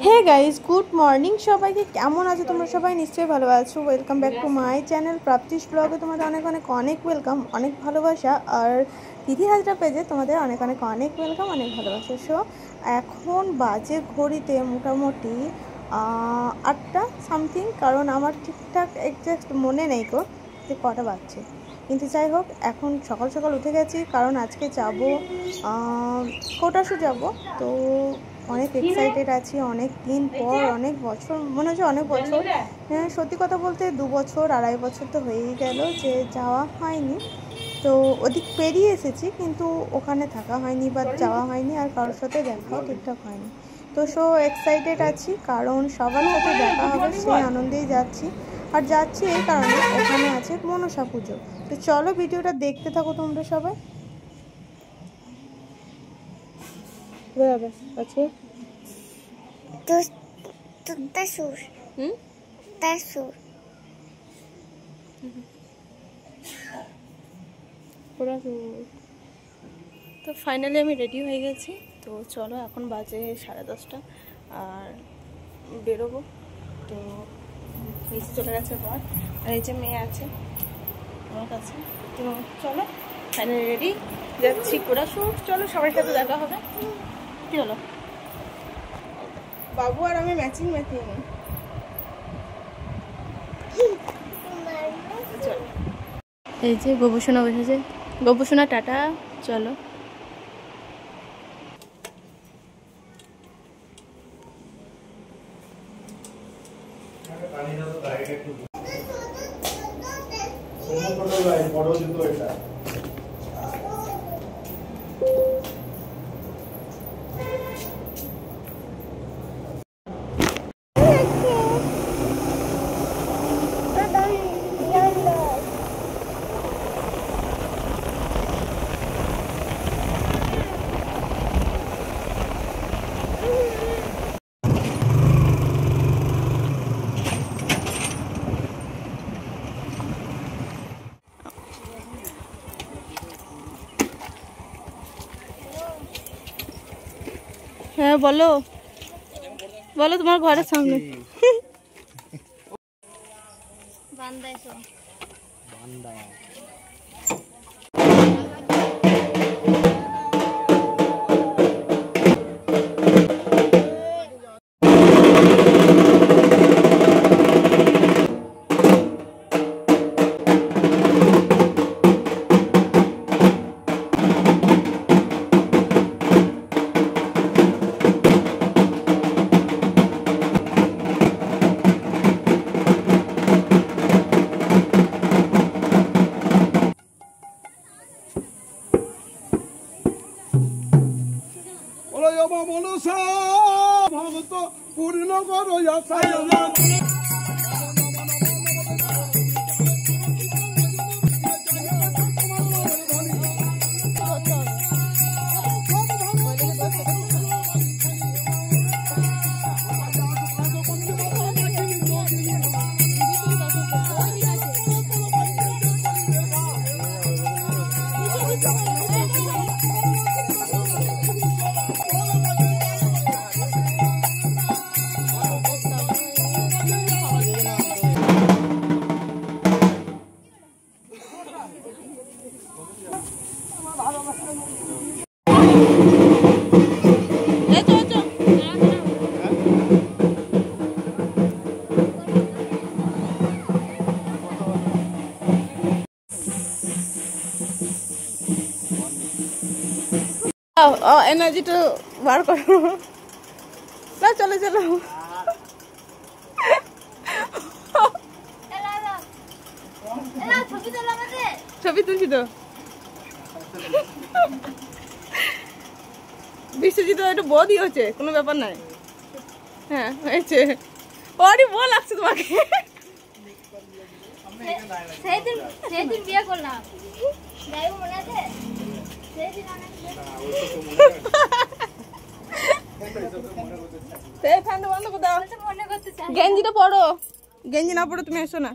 Hey guys good morning সবাইকে, কেমন আছো তোমরা? সবাই নিশ্চয়ই ভালো আছো। Welcome back to my channel Prapti's ব্লগে তোমাদের অনেক অনেক অনেক ওয়েলকাম, অনেক ভালোবাসা। আর দিদি হাজরা পেজে তোমাদের অনেক অনেক অনেক ওয়েলকাম, অনেক ভালোবাসা। সো এখন বাজে ঘড়িতে মোটামুটি 8টা সামথিং, কারণ আমার ঠিকঠাক এক্সাক্ট মনে নেই গো যে কটা বাজছে, কিন্তু যাই হোক এখন সকাল সকাল উঠে গেছি, কারণ আজকে যাব কোটাসু যাব। তো অনেক এক্সাইটেড আছি, অনেক দিন পর, অনেক বছর, মনে হচ্ছে অনেক বছর, সত্যি কথা বলতে 2 বছর 2.5 বছর তো হয়েই গেল যে যাওয়া হয়নি। তো ওদিক পেরিয়ে এসেছি কিন্তু ওখানে থাকা হয়নি বা যাওয়া হয়নি, আর কারোর সাথে দেখাও ঠিকঠাক হয়নি। তো এক্সাইটেড আছি, কারণ সবার সাথে দেখা হবে সেই আনন্দেই যাচ্ছি। আর যাচ্ছি এই কারণে, ওখানে আছে মনসা পুজো। তো চলো ভিডিওটা দেখতে থাকো তোমরা সবাই। আছে তো ফাইনালি আমি রেডি হয়ে গেছি। তো চলো এখন বাজে 10:30 আর বেরোবো। তো নিচে চলে গেছে বর, আর এই যে মেয়ে আছে আমার কাছে। তো চলো ফাইনালি রেডি, যাচ্ছি কোটাসু। চলো সবার সাথে দেখা হবে। কি হলো? বাবু আর আমি ম্যাচিং ম্যাচিং। চলো, এই যে গোবুসোনা বসেছে। গোবুসোনা টাটা, চলো। হ্যাঁ বলো বলো, তোমার ঘরের সামনে মনসা ভগত পূর্ণ করো। এনার্জিটা বার করো না, চলো চলো। ছবি তুলছি তো। বিশ্বজিৎ একটু বদি হচ্ছে, কোনো ব্যাপার নাই। হ্যাঁ হয়েছে, ওরই বল লাগছে তোমাকে। সেদিন বিয়ে করলাম, মনে আছে? গেঞ্জিটা পড়ো, গেঞ্জি না পড়ো তুমি এসো না।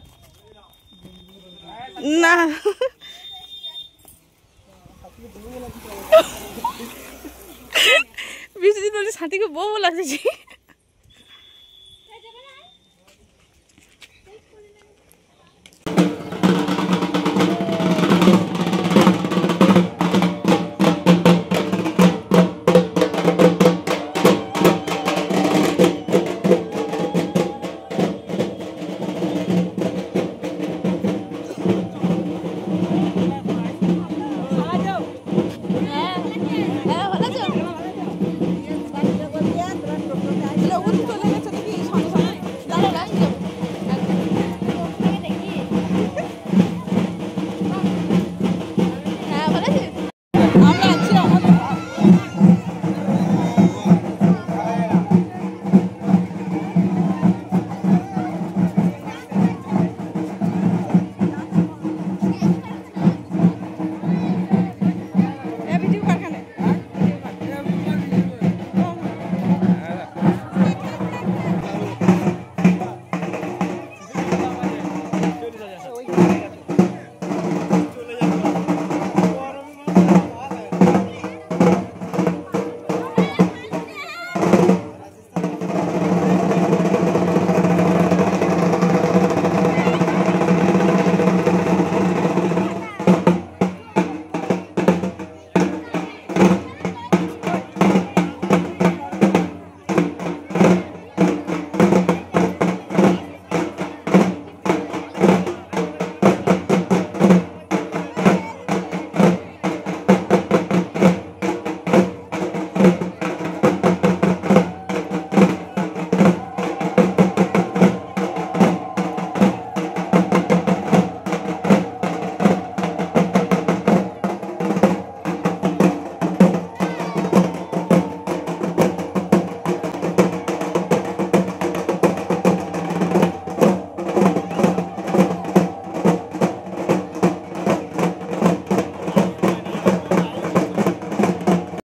না বিশ্বজিৎ বলছে সাথীকে বউ লাগছে।